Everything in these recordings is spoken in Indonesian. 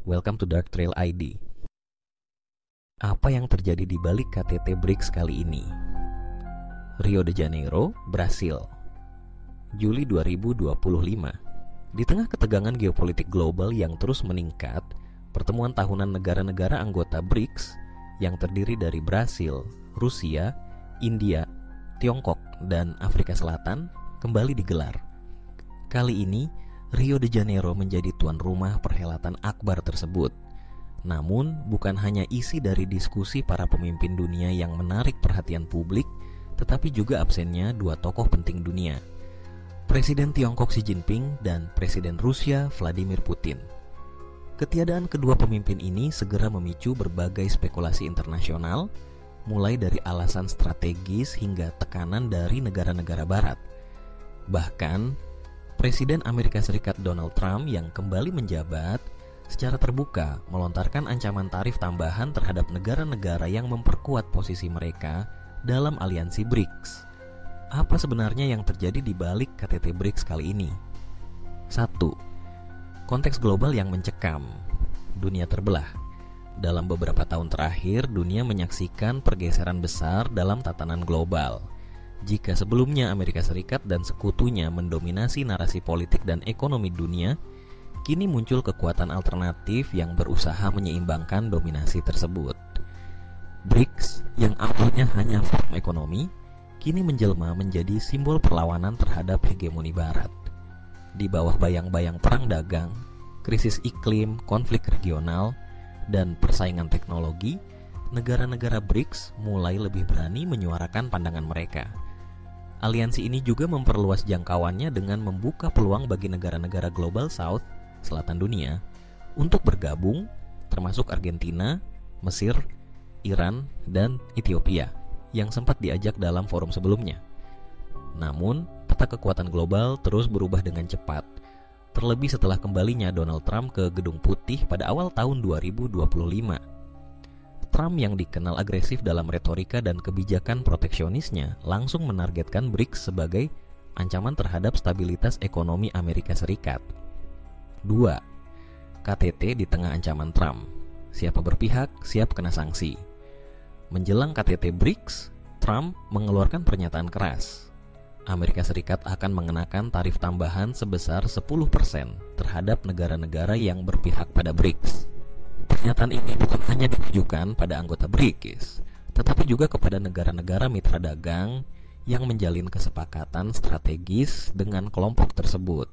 welcome to Dark Trail ID. Apa yang terjadi di balik KTT BRICS kali ini? Rio de Janeiro, Brasil, Juli 2025. Di tengah ketegangan geopolitik global yang terus meningkat, pertemuan tahunan negara-negara anggota BRICS yang terdiri dari Brasil, Rusia, India, Tiongkok, dan Afrika Selatan kembali digelar. Kali ini, Rio de Janeiro menjadi tuan rumah perhelatan akbar tersebut. Namun, bukan hanya isi dari diskusi para pemimpin dunia yang menarik perhatian publik, tetapi juga absennya dua tokoh penting dunia, Presiden Tiongkok Xi Jinping dan Presiden Rusia Vladimir Putin. Ketiadaan kedua pemimpin ini segera memicu berbagai spekulasi internasional, mulai dari alasan strategis hingga tekanan dari negara-negara barat. Bahkan, Presiden Amerika Serikat Donald Trump yang kembali menjabat secara terbuka melontarkan ancaman tarif tambahan terhadap negara-negara yang memperkuat posisi mereka dalam aliansi BRICS. Apa sebenarnya yang terjadi di balik KTT BRICS kali ini? 1. Konteks global yang mencekam. Dunia terbelah. Dalam beberapa tahun terakhir, dunia menyaksikan pergeseran besar dalam tatanan global. Jika sebelumnya Amerika Serikat dan sekutunya mendominasi narasi politik dan ekonomi dunia, kini muncul kekuatan alternatif yang berusaha menyeimbangkan dominasi tersebut. BRICS yang awalnya hanya forum ekonomi, kini menjelma menjadi simbol perlawanan terhadap hegemoni barat. Di bawah bayang-bayang perang dagang, krisis iklim, konflik regional, dan persaingan teknologi, negara-negara BRICS mulai lebih berani menyuarakan pandangan mereka. Aliansi ini juga memperluas jangkauannya dengan membuka peluang bagi negara-negara Global South, selatan dunia, untuk bergabung, termasuk Argentina, Mesir, Iran, dan Ethiopia, yang sempat diajak dalam forum sebelumnya. Namun, peta kekuatan global terus berubah dengan cepat, terlebih setelah kembalinya Donald Trump ke Gedung Putih pada awal tahun 2025. Trump yang dikenal agresif dalam retorika dan kebijakan proteksionisnya langsung menargetkan BRICS sebagai ancaman terhadap stabilitas ekonomi Amerika Serikat. 2. KTT di tengah ancaman Trump. Siapa berpihak, siap kena sanksi. Menjelang KTT BRICS, Trump mengeluarkan pernyataan keras. Amerika Serikat akan mengenakan tarif tambahan sebesar 10% terhadap negara-negara yang berpihak pada BRICS. Pernyataan ini bukan hanya ditujukan pada anggota BRICS, tetapi juga kepada negara-negara mitra dagang yang menjalin kesepakatan strategis dengan kelompok tersebut.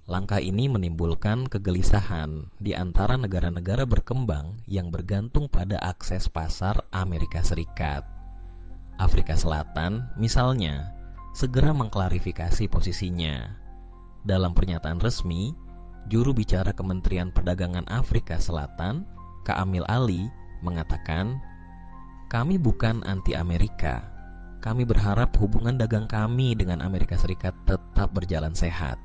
Langkah ini menimbulkan kegelisahan di antara negara-negara berkembang yang bergantung pada akses pasar Amerika Serikat. Afrika Selatan, misalnya, segera mengklarifikasi posisinya. Dalam pernyataan resmi, juru bicara Kementerian Perdagangan Afrika Selatan, Kamil Ali, mengatakan, "Kami bukan anti-Amerika. Kami berharap hubungan dagang kami dengan Amerika Serikat tetap berjalan sehat."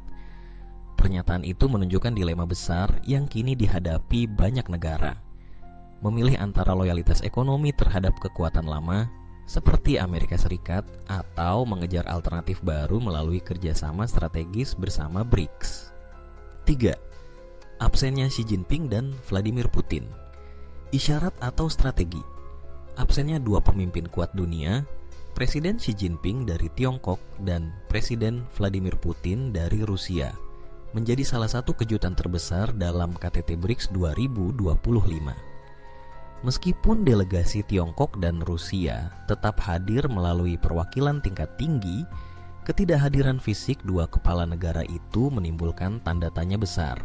Pernyataan itu menunjukkan dilema besar yang kini dihadapi banyak negara. Memilih antara loyalitas ekonomi terhadap kekuatan lama, seperti Amerika Serikat, atau mengejar alternatif baru melalui kerjasama strategis bersama BRICS. 3. Absennya Xi Jinping dan Vladimir Putin. Isyarat atau strategi? Absennya dua pemimpin kuat dunia, Presiden Xi Jinping dari Tiongkok dan Presiden Vladimir Putin dari Rusia, menjadi salah satu kejutan terbesar dalam KTT BRICS 2025. Meskipun delegasi Tiongkok dan Rusia tetap hadir melalui perwakilan tingkat tinggi, ketidakhadiran fisik dua kepala negara itu menimbulkan tanda tanya besar.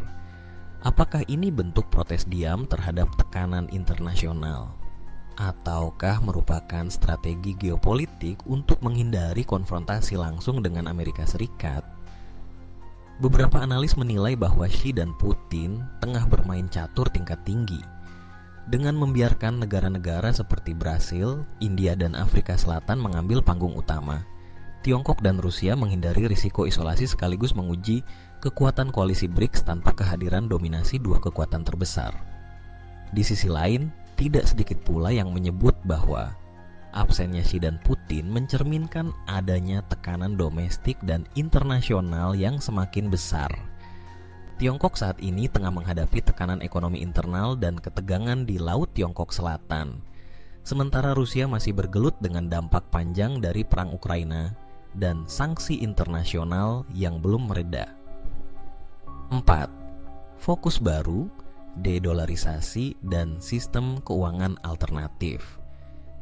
Apakah ini bentuk protes diam terhadap tekanan internasional? Ataukah merupakan strategi geopolitik untuk menghindari konfrontasi langsung dengan Amerika Serikat? Beberapa analis menilai bahwa Xi dan Putin tengah bermain catur tingkat tinggi dengan membiarkan negara-negara seperti Brasil, India, dan Afrika Selatan mengambil panggung utama. Tiongkok dan Rusia menghindari risiko isolasi sekaligus menguji kekuatan koalisi BRICS tanpa kehadiran dominasi dua kekuatan terbesar. Di sisi lain, tidak sedikit pula yang menyebut bahwa absennya Xi dan Putin mencerminkan adanya tekanan domestik dan internasional yang semakin besar. Tiongkok saat ini tengah menghadapi tekanan ekonomi internal dan ketegangan di Laut Tiongkok Selatan. Sementara Rusia masih bergelut dengan dampak panjang dari perang Ukraina dan sanksi internasional yang belum mereda. 4. Fokus baru, dedolarisasi, dan sistem keuangan alternatif.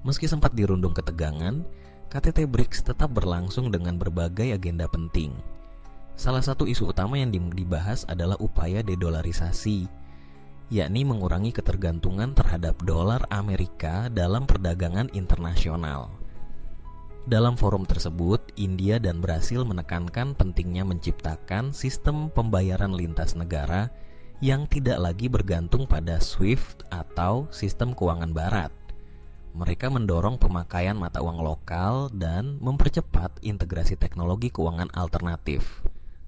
Meski sempat dirundung ketegangan, KTT BRICS tetap berlangsung dengan berbagai agenda penting. Salah satu isu utama yang dibahas adalah upaya dedolarisasi, yakni mengurangi ketergantungan terhadap dolar Amerika dalam perdagangan internasional. Dalam forum tersebut, India dan Brasil menekankan pentingnya menciptakan sistem pembayaran lintas negara yang tidak lagi bergantung pada SWIFT atau sistem keuangan barat. Mereka mendorong pemakaian mata uang lokal dan mempercepat integrasi teknologi keuangan alternatif,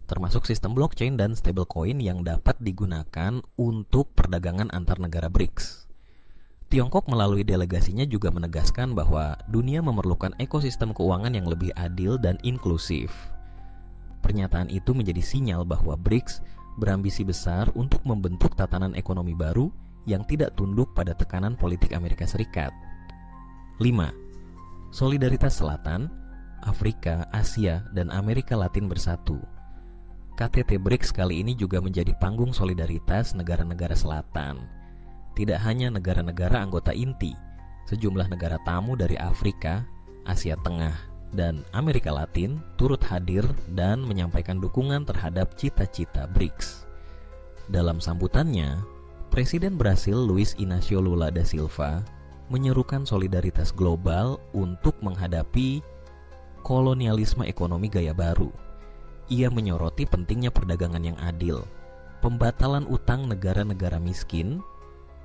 termasuk sistem blockchain dan stablecoin yang dapat digunakan untuk perdagangan antar negara BRICS. Tiongkok melalui delegasinya juga menegaskan bahwa dunia memerlukan ekosistem keuangan yang lebih adil dan inklusif. Pernyataan itu menjadi sinyal bahwa BRICS berambisi besar untuk membentuk tatanan ekonomi baru yang tidak tunduk pada tekanan politik Amerika Serikat. 5. Solidaritas Selatan, Afrika, Asia, dan Amerika Latin bersatu. KTT BRICS kali ini juga menjadi panggung solidaritas negara-negara selatan. Tidak hanya negara-negara anggota inti, sejumlah negara tamu dari Afrika, Asia Tengah, dan Amerika Latin turut hadir dan menyampaikan dukungan terhadap cita-cita BRICS. Dalam sambutannya, Presiden Brasil Luiz Inácio Lula da Silva menyerukan solidaritas global untuk menghadapi kolonialisme ekonomi gaya baru. Ia menyoroti pentingnya perdagangan yang adil, pembatalan utang negara-negara miskin,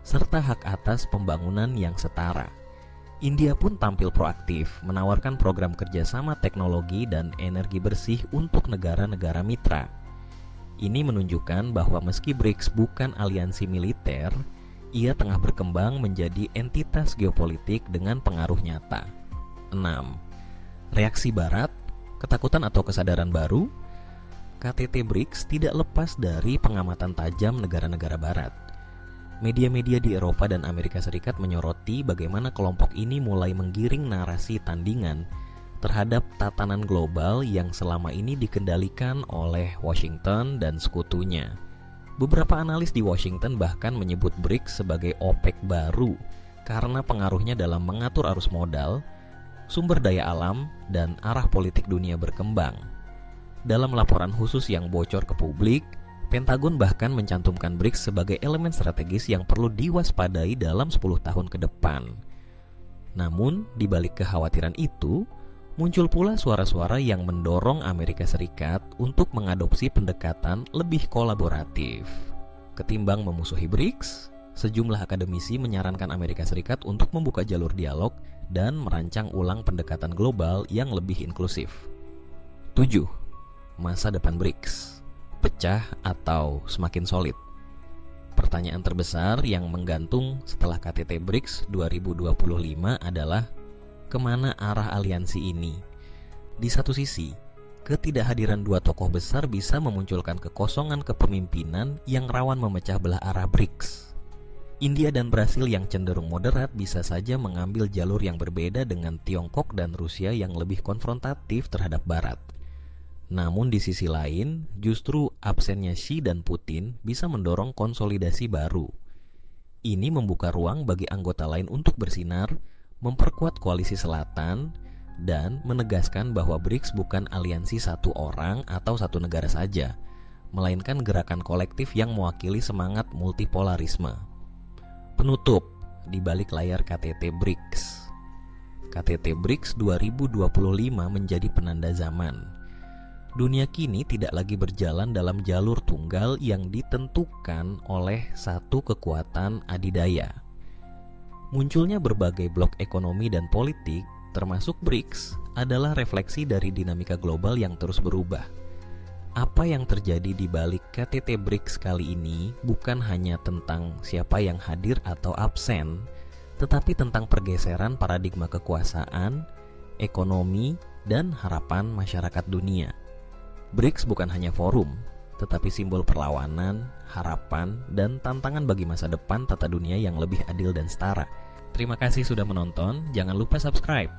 serta hak atas pembangunan yang setara. India pun tampil proaktif, menawarkan program kerjasama teknologi dan energi bersih untuk negara-negara mitra. Ini menunjukkan bahwa meski BRICS bukan aliansi militer, ia tengah berkembang menjadi entitas geopolitik dengan pengaruh nyata. 6. Reaksi Barat, ketakutan atau kesadaran baru. KTT BRICS tidak lepas dari pengamatan tajam negara-negara Barat. Media-media di Eropa dan Amerika Serikat menyoroti bagaimana kelompok ini mulai menggiring narasi tandingan terhadap tatanan global yang selama ini dikendalikan oleh Washington dan sekutunya. Beberapa analis di Washington bahkan menyebut BRICS sebagai OPEC baru karena pengaruhnya dalam mengatur arus modal, sumber daya alam, dan arah politik dunia berkembang. Dalam laporan khusus yang bocor ke publik, Pentagon bahkan mencantumkan BRICS sebagai elemen strategis yang perlu diwaspadai dalam 10 tahun ke depan. Namun, di balik kekhawatiran itu, muncul pula suara-suara yang mendorong Amerika Serikat untuk mengadopsi pendekatan lebih kolaboratif. Ketimbang memusuhi BRICS, sejumlah akademisi menyarankan Amerika Serikat untuk membuka jalur dialog dan merancang ulang pendekatan global yang lebih inklusif. 7. Masa depan BRICS, pecah atau semakin solid? Pertanyaan terbesar yang menggantung setelah KTT BRICS 2025 adalah kemana arah aliansi ini? Di satu sisi, ketidakhadiran dua tokoh besar bisa memunculkan kekosongan kepemimpinan yang rawan memecah belah arah BRICS. India dan Brasil yang cenderung moderat bisa saja mengambil jalur yang berbeda dengan Tiongkok dan Rusia yang lebih konfrontatif terhadap Barat. Namun di sisi lain, justru absennya Xi dan Putin bisa mendorong konsolidasi baru. Ini membuka ruang bagi anggota lain untuk bersinar, memperkuat koalisi selatan, dan menegaskan bahwa BRICS bukan aliansi satu orang atau satu negara saja, melainkan gerakan kolektif yang mewakili semangat multipolarisme. Penutup di balik layar KTT BRICS. KTT BRICS 2025 menjadi penanda zaman. Dunia kini tidak lagi berjalan dalam jalur tunggal yang ditentukan oleh satu kekuatan adidaya. Munculnya berbagai blok ekonomi dan politik, termasuk BRICS, adalah refleksi dari dinamika global yang terus berubah. Apa yang terjadi di balik KTT BRICS kali ini bukan hanya tentang siapa yang hadir atau absen, tetapi tentang pergeseran paradigma kekuasaan, ekonomi, dan harapan masyarakat dunia. BRICS bukan hanya forum, tetapi simbol perlawanan, harapan, dan tantangan bagi masa depan tata dunia yang lebih adil dan setara. Terima kasih sudah menonton, jangan lupa subscribe.